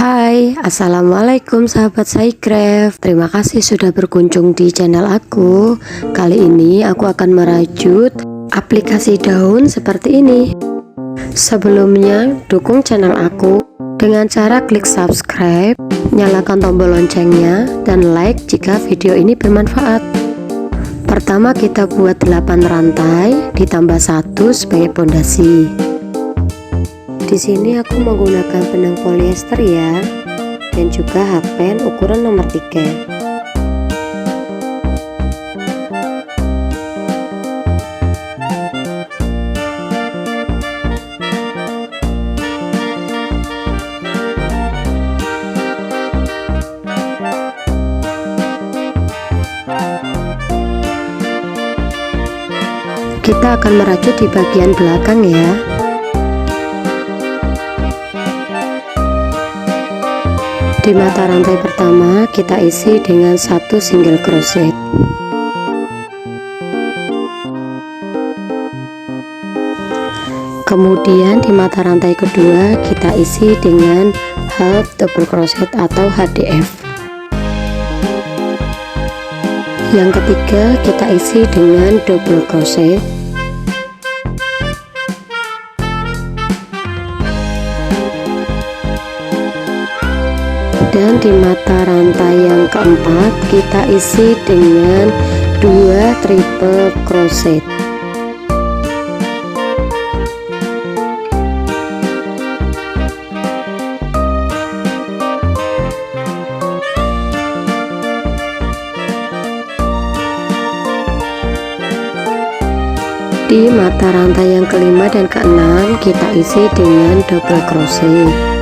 Hai, assalamualaikum sahabat Saicraft. Terima kasih sudah berkunjung di channel aku. Kali ini aku akan merajut aplikasi daun seperti ini. Sebelumnya, dukung channel aku dengan cara klik subscribe, nyalakan tombol loncengnya, dan like jika video ini bermanfaat. Pertama kita buat 8 rantai ditambah 1 sebagai pondasi. Di sini aku menggunakan benang polyester ya, dan juga hakpen ukuran nomor 3. Kita akan merajut di bagian belakang ya. Di mata rantai pertama kita isi dengan 1 single crochet. Kemudian di mata rantai kedua kita isi dengan half double crochet atau HDF. Yang ketiga kita isi dengan double crochet. Dan di mata rantai yang keempat kita isi dengan 2 triple crochet. Di mata rantai yang kelima dan keenam kita isi dengan double crochet.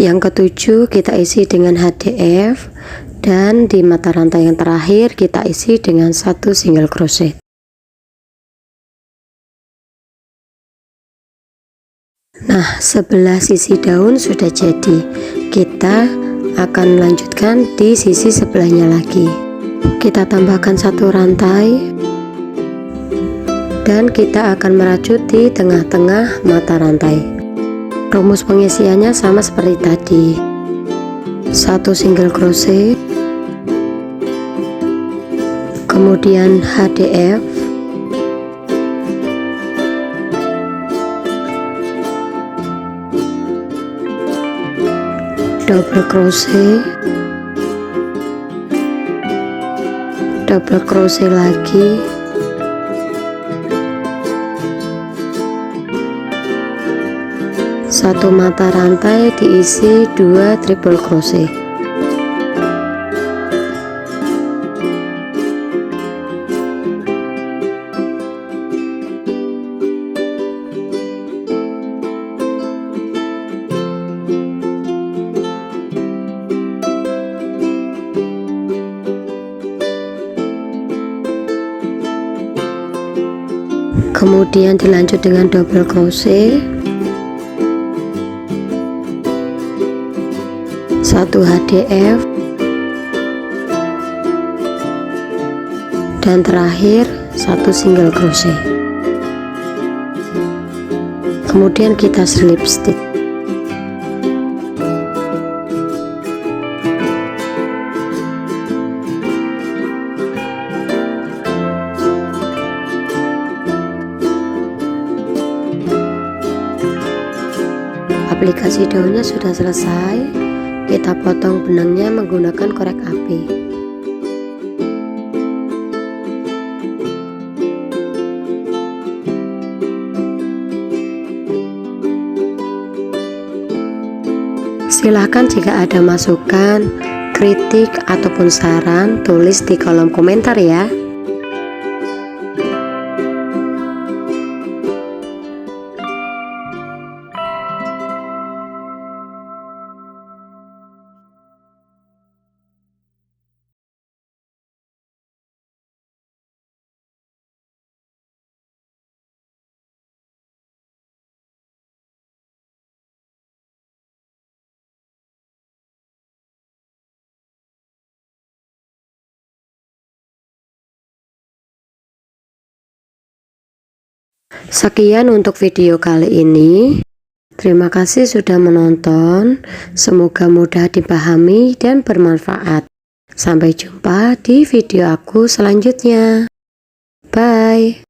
Yang ketujuh kita isi dengan HDF, dan di mata rantai yang terakhir kita isi dengan 1 single crochet. Nah, sebelah sisi daun sudah jadi. Kita akan melanjutkan di sisi sebelahnya lagi. Kita tambahkan 1 rantai, dan kita akan merajut di tengah-tengah mata rantai. Rumus pengisiannya sama seperti tadi, 1 single crochet, kemudian HDF, double crochet, double crochet lagi, satu mata rantai diisi 2 triple crochet. Kemudian dilanjut dengan double crochet, 1 HDF, dan terakhir 1 single crochet. Kemudian kita slip stitch. Aplikasi daunnya sudah selesai. Kita potong benangnya menggunakan korek api. Silahkan jika ada masukan, kritik, ataupun saran, tulis di kolom komentar ya. Sekian untuk video kali ini. Terima kasih sudah menonton. Semoga mudah dipahami dan bermanfaat. Sampai jumpa di video aku selanjutnya. Bye.